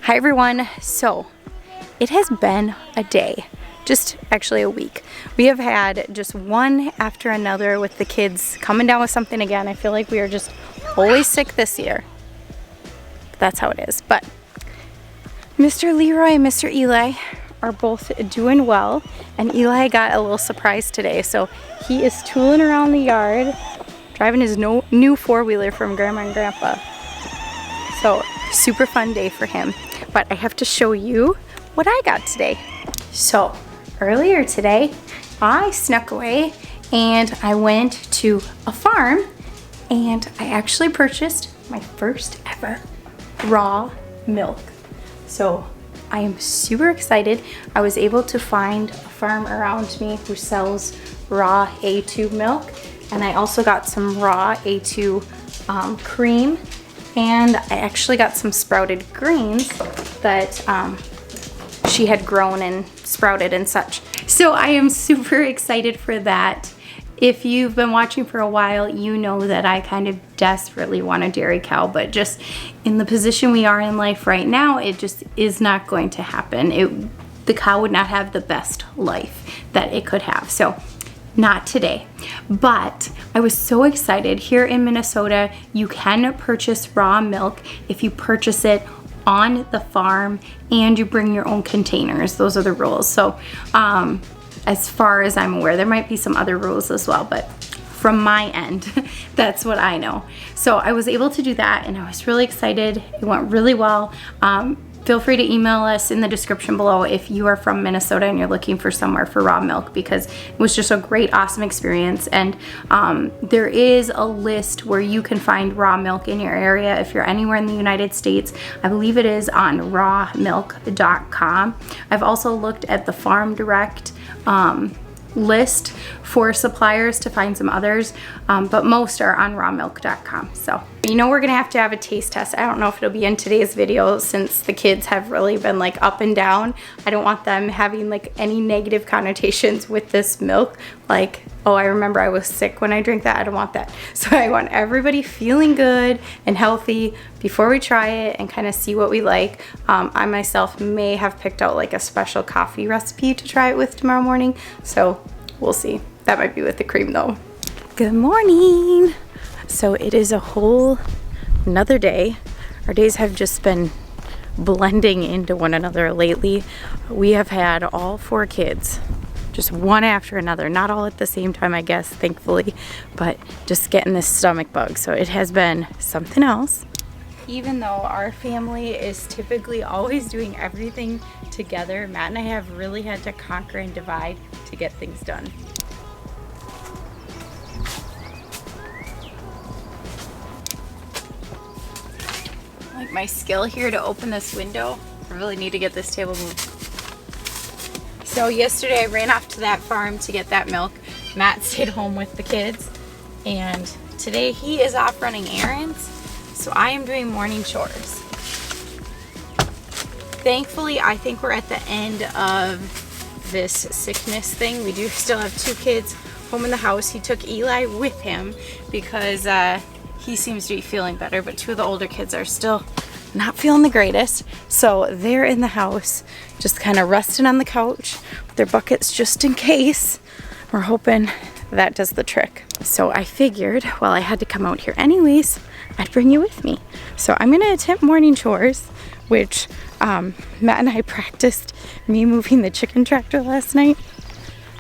Hi everyone. So it has been a day, just actually a week. We have had just one after another with the kids coming down with something again. I feel like we are just always sick this year. That's how it is. But Mr. Leroy and Mr. Eli are both doing well, and Eli got a little surprise today. So he is tooling around the yard, driving his new four-wheeler from Grandma and Grandpa. So super fun day for him. But I have to show you what I got today. So earlier today, I snuck away and I went to a farm and I actually purchased my first ever raw milk. So I am super excited. I was able to find a farm around me who sells raw A2 milk, and I also got some raw A2 cream, and I actually got some sprouted greens that she had grown and sprouted and such. So I am super excited for that. If you've been watching for a while, you know that I kind of desperately want a dairy cow, but just in the position we are in life right now, it just is not going to happen. The cow would not have the best life that it could have. So not today. But I was so excited. Here in Minnesota, you can purchase raw milk if you purchase it on the farm and you bring your own containers. Those are the rules. So as far as I'm aware, there might be some other rules as well, but from my end, that's what I know. So I was able to do that and I was really excited. It went really well. Feel free to email us in the description below if you are from Minnesota and you're looking for somewhere for raw milk, because it was just a great, awesome experience. And there is a list where you can find raw milk in your area if you're anywhere in the United States. I believe it is on rawmilk.com. I've also looked at the Farm Direct list for suppliers to find some others, but most are on rawmilk.com. So you know we're gonna have to have a taste test. I don't know if it'll be in today's video since the kids have really been like up and down. I don't want them having like any negative connotations with this milk, like, oh, I remember I was sick when I drank that. I don't want that. So I want everybody feeling good and healthy before we try it and kind of see what we like. I myself may have picked out like a special coffee recipe to try it with tomorrow morning. So we'll see. That might be with the cream though. Good morning. So it is a whole another day. Our days have just been blending into one another lately. We have had all four kids, just one after another, not all at the same time, I guess, thankfully, but just getting this stomach bug. So it has been something else. Even though our family is typically always doing everything together, Matt and I have really had to conquer and divide to get things done. Like my skill here to open this window, I really need to get this table moved. So yesterday I ran off to that farm to get that milk. Matt stayed home with the kids, and today he is off running errands, so I am doing morning chores. Thankfully, I think we're at the end of this sickness thing. We do still have two kids home in the house. He took Eli with him because he seems to be feeling better, but two of the older kids are still not feeling the greatest. So they're in the house, just kind of resting on the couch with their buckets just in case. We're hoping that does the trick. So I figured, well, I had to come out here anyways, I'd bring you with me. So I'm gonna attempt morning chores, which Matt and I practiced me moving the chicken tractor last night.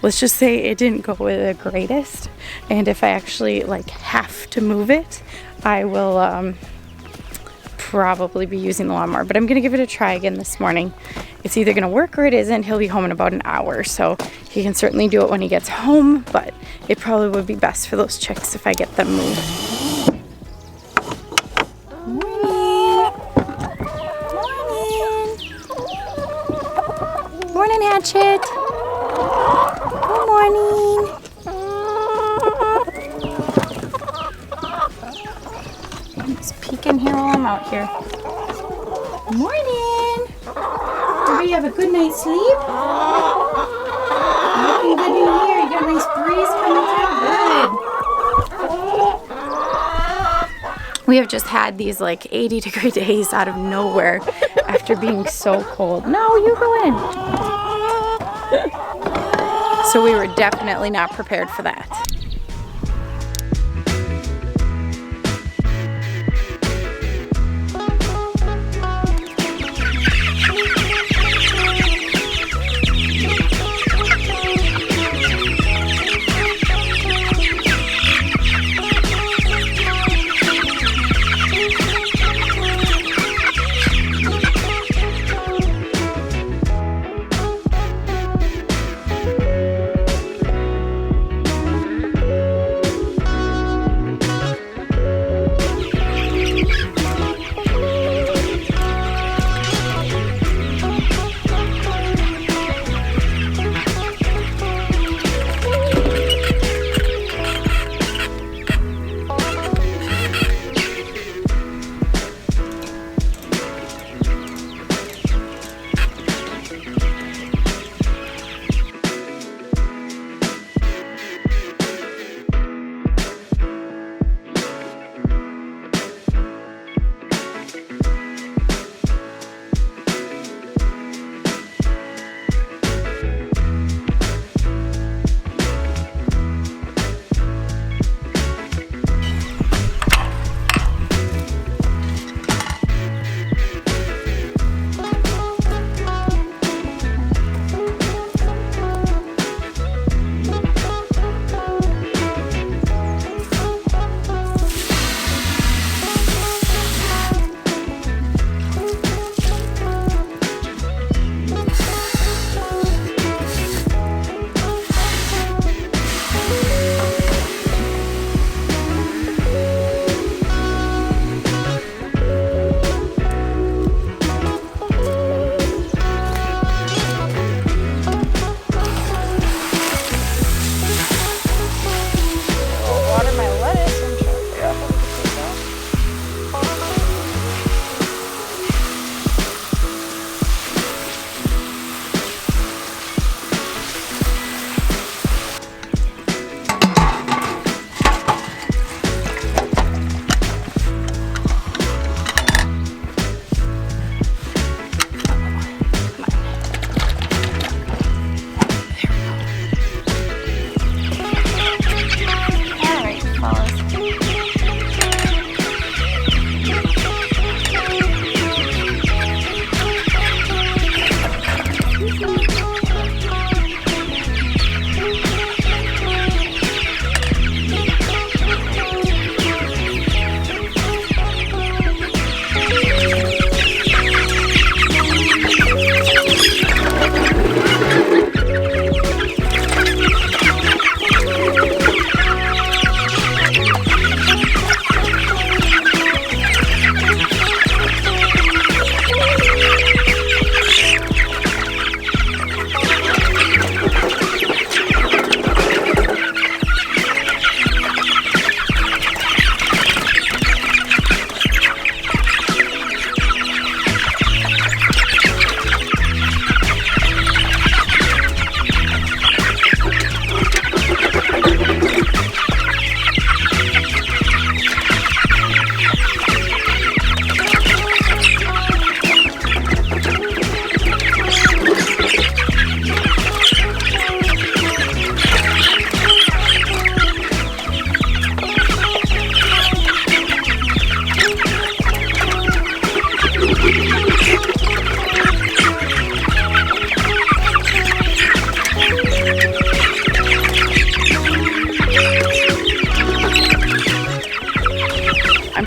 Let's just say it didn't go with the greatest, and if I actually like have to move it, I will probably be using the lawnmower, but I'm gonna give it a try again this morning. It's either gonna work or it isn't. He'll be home in about an hour, so he can certainly do it when he gets home, but it probably would be best for those chicks if I get them moved. Morning. Morning. Morning, Hatchet. Good morning. I'm just peeking here while I'm out here. Good morning. Everybody have a good night's sleep? Looking good in here. You got a nice breeze coming through. Good. We have just had these like 80-degree days out of nowhere after after being so cold. No, you go in. So we were definitely not prepared for that.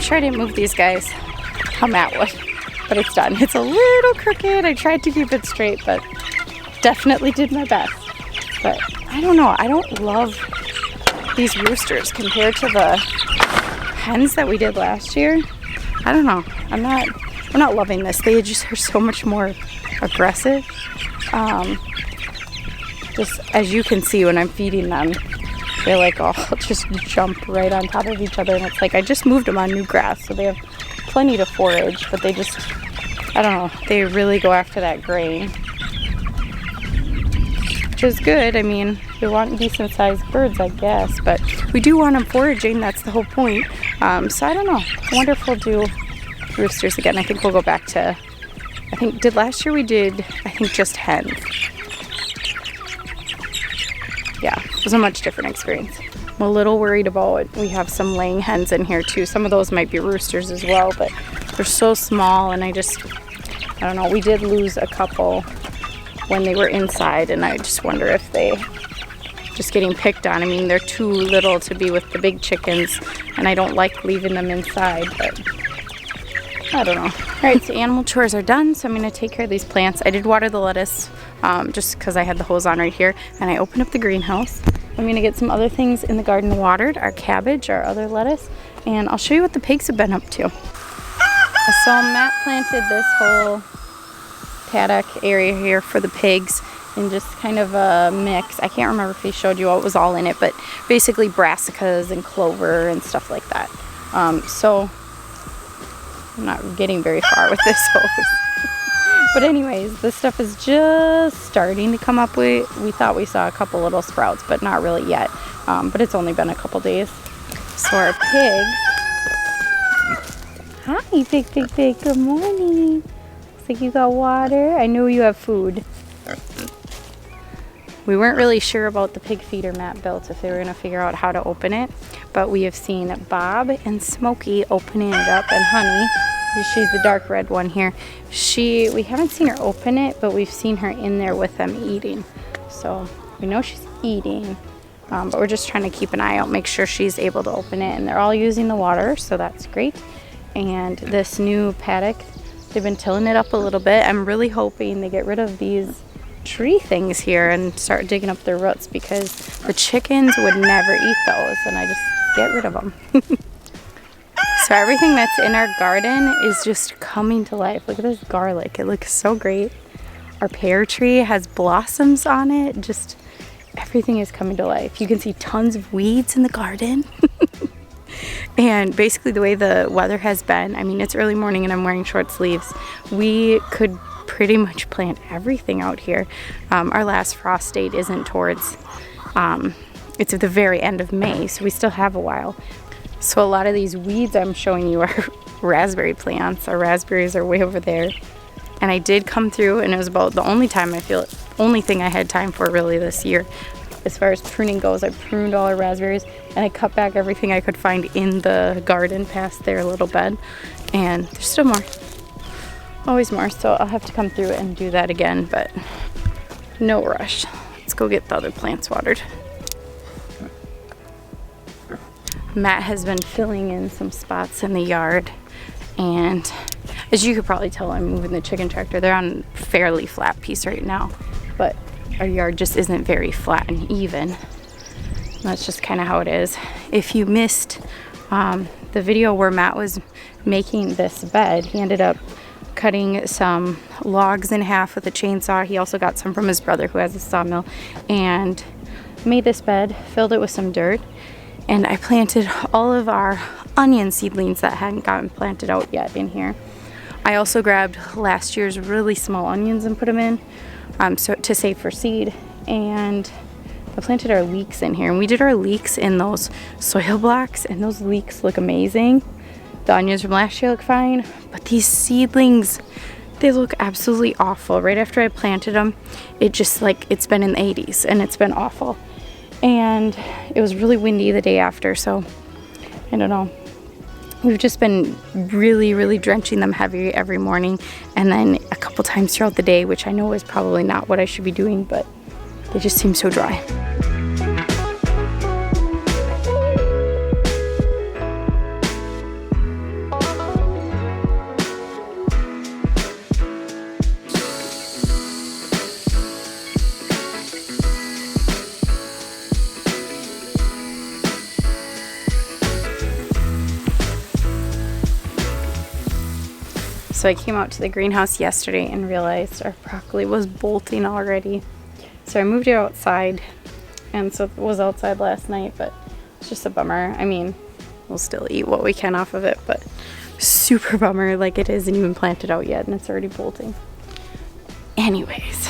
sure I didn't move these guys how Matt would, but it's done. It's a little crooked. I tried to keep it straight, but definitely did my best. But I don't know. I don't love these roosters compared to the hens that we did last year. I don't know. I'm not loving this. They just are so much more aggressive. Just as you can see when I'm feeding them, they like all just jump right on top of each other, and it's like I just moved them on new grass, so they have plenty to forage, but they just, I don't know, they really go after that grain, which is good. I mean, we want decent sized birds, I guess, but we do want them foraging. That's the whole point. So I don't know. I wonder if we'll do roosters again. I think we'll go back to a did last year we did, I think, just hens. Yeah, it was a much different experience. I'm a little worried about, we have some laying hens in here too. Some of those might be roosters as well, but they're so small, and I don't know, we did lose a couple when they were inside, and I just wonder if they just getting picked on. I mean, they're too little to be with the big chickens, and I don't like leaving them inside, but I don't know. All right, so animal chores are done, so I'm going to take care of these plants. I did water the lettuce just because I had the hose on right here, and I opened up the greenhouse. I'm going to get some other things in the garden watered, our cabbage, our other lettuce, and I'll show you what the pigs have been up to. So Matt planted this whole paddock area here for the pigs in just kind of a mix. I can't remember if he showed you what was all in it, but basically brassicas and clover and stuff like that. So I'm not getting very far with this hose. But anyways, this stuff is just starting to come up. We thought we saw a couple little sprouts, but not really yet. But it's only been a couple days. So our pigs. Hi, pig. Good morning. Looks like you got water. I know you have food. We weren't really sure about the pig feeder Matt built, if they were going to figure out how to open it. But we have seen Bob and Smokey opening it up, and Honey, she's the dark red one here. We haven't seen her open it, but we've seen her in there with them eating. So we know she's eating, but we're just trying to keep an eye out, make sure she's able to open it. And they're all using the water, so that's great. And this new paddock, they've been tilling it up a little bit. I'm really hoping they get rid of these tree things here and start digging up their roots, because the chickens would never eat those, and I just get rid of them. So everything that's in our garden is just coming to life. Look at this garlic. It looks so great. Our pear tree has blossoms on it. Just everything is coming to life. You can see tons of weeds in the garden. And basically the way the weather has been, I mean, it's early morning and I'm wearing short sleeves. We could pretty much plant everything out here. Our last frost date isn't towards, it's at the very end of May, so we still have a while. So a lot of these weeds I'm showing you are raspberry plants. Our raspberries are way over there. And I did come through, and it was about the only thing I had time for really this year. As far as pruning goes, I pruned all our raspberries, and I cut back everything I could find in the garden past their little bed. And there's still more. Always more, so I'll have to come through and do that again, but no rush. Let's go get the other plants watered. Matt has been filling in some spots in the yard, and as you could probably tell, I'm moving the chicken tractor. They're on a fairly flat piece right now, but our yard just isn't very flat and even. That's just kind of how it is. If you missed the video where Matt was making this bed, he ended up cutting some logs in half with a chainsaw. He also got some from his brother who has a sawmill, and made this bed, filled it with some dirt, and I planted all of our onion seedlings that hadn't gotten planted out yet in here. I also grabbed last year's really small onions and put them in so to save for seed, and I planted our leeks in here, and we did our leeks in those soil blocks, and those leeks look amazing. The onions from last year look fine, but these seedlings, they look absolutely awful. Right after I planted them, it just it's been in the 80s, and it's been awful. And it was really windy the day after, so I don't know. We've just been really drenching them heavy every morning, and then a couple times throughout the day, which I know is probably not what I should be doing, but they just seem so dry. So I came out to the greenhouse yesterday and realized our broccoli was bolting already. So I moved it outside, and so it was outside last night, but it's just a bummer. I mean, we'll still eat what we can off of it, but super bummer, like it isn't even planted out yet and it's already bolting. Anyways.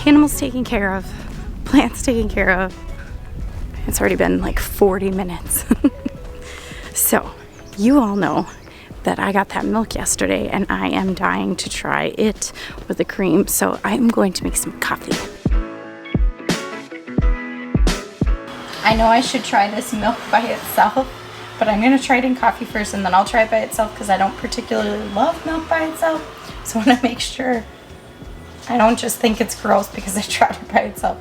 animals taken care of, plants taken care of. It's already been like 40 minutes. So you all know that I got that milk yesterday and I am dying to try it with the cream. So I'm going to make some coffee. I know I should try this milk by itself, but I'm gonna try it in coffee first and then I'll try it by itself because I don't particularly love milk by itself. So I wanna make sure I don't just think it's gross because I tried it by itself.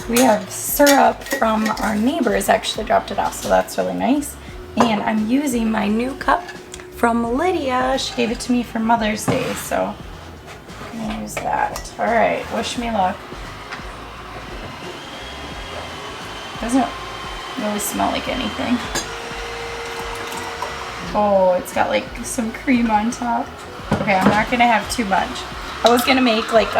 We have syrup from our neighbors actually dropped it off, so that's really nice. And I'm using my new cup from Lydia. She gave it to me for Mother's Day, so I'm gonna use that. All right, wish me luck. Doesn't really smell like anything. Oh, it's got like some cream on top. Okay, I'm not gonna have too much. I was gonna make like,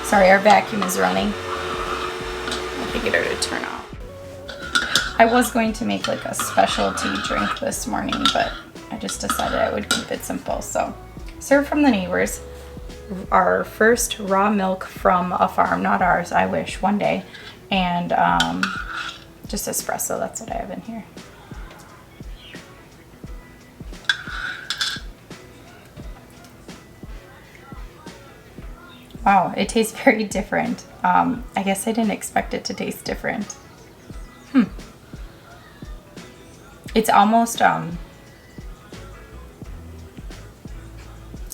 sorry, our vacuum is running. I have to get her to turn off. I was going to make like a specialty drink this morning, but I just decided I would keep it simple. So, served from the neighbors. Our first raw milk from a farm, not ours, I wish, one day. And just espresso, that's what I have in here. Wow, it tastes very different. I guess I didn't expect it to taste different. It's almost,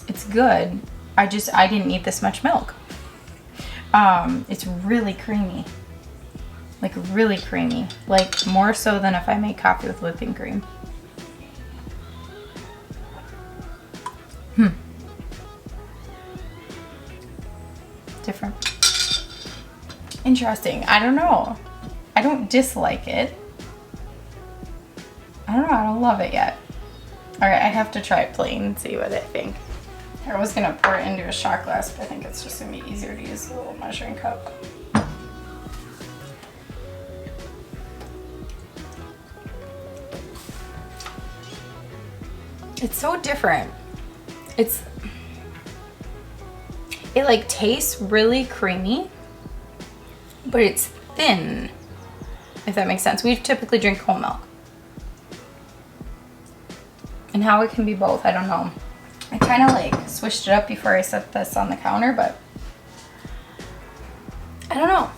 it's good. I didn't need this much milk. It's really creamy. Like really creamy. Like more so than if I make coffee with whipping cream. Different. Interesting. I don't know. I don't dislike it. I don't know. I don't love it yet. All right, I have to try it plain and see what I think. I was gonna pour it into a shot glass, but I think it's just gonna be easier to use a little measuring cup. It's so different. It like tastes really creamy, but it's thin, if that makes sense. We typically drink whole milk. And how it can be both, I don't know. I kind of like switched it up before I set this on the counter, but I don't know.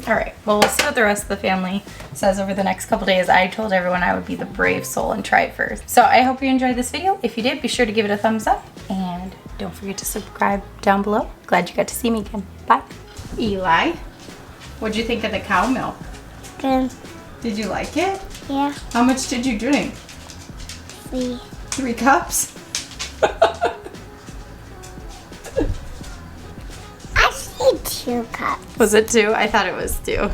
All right, well, we'll see what the rest of the family says over the next couple days. I told everyone I would be the brave soul and try it first. So I hope you enjoyed this video. If you did, be sure to give it a thumbs up and don't forget to subscribe down below. Glad you got to see me again. Bye. Eli, what'd you think of the cow milk? Good. Did you like it? Yeah. How much did you drink? 3. 3 cups? Actually 2 cups. Was it 2? I thought it was 2.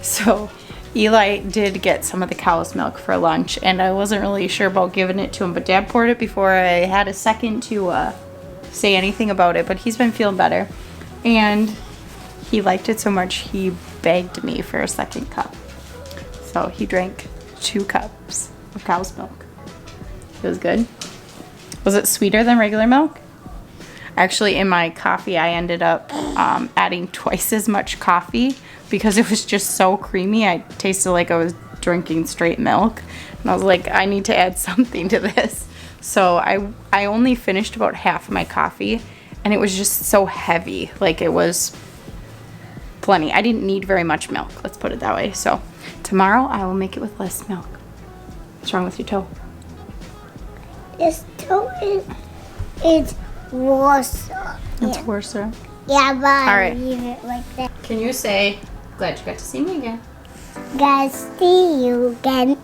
So Eli did get some of the cow's milk for lunch, and I wasn't really sure about giving it to him, but Dad poured it before I had a second to say anything about it, but he's been feeling better. And he liked it so much, he begged me for a second cup. So he drank 2 cups of cow's milk. It was good. Was it sweeter than regular milk? Actually, in my coffee, I ended up adding twice as much coffee because it was just so creamy. I tasted like I was drinking straight milk. And I was like, I need to add something to this. So I only finished about half of my coffee, and it was just so heavy. Like, it was plenty. I didn't need very much milk, let's put it that way. So tomorrow, I will make it with less milk. What's wrong with your toe? This toe is worse. It's worse. Yeah, but All I right. leave it like that. Can you say, glad you got to see me again? Guys, see you again.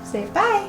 Say bye.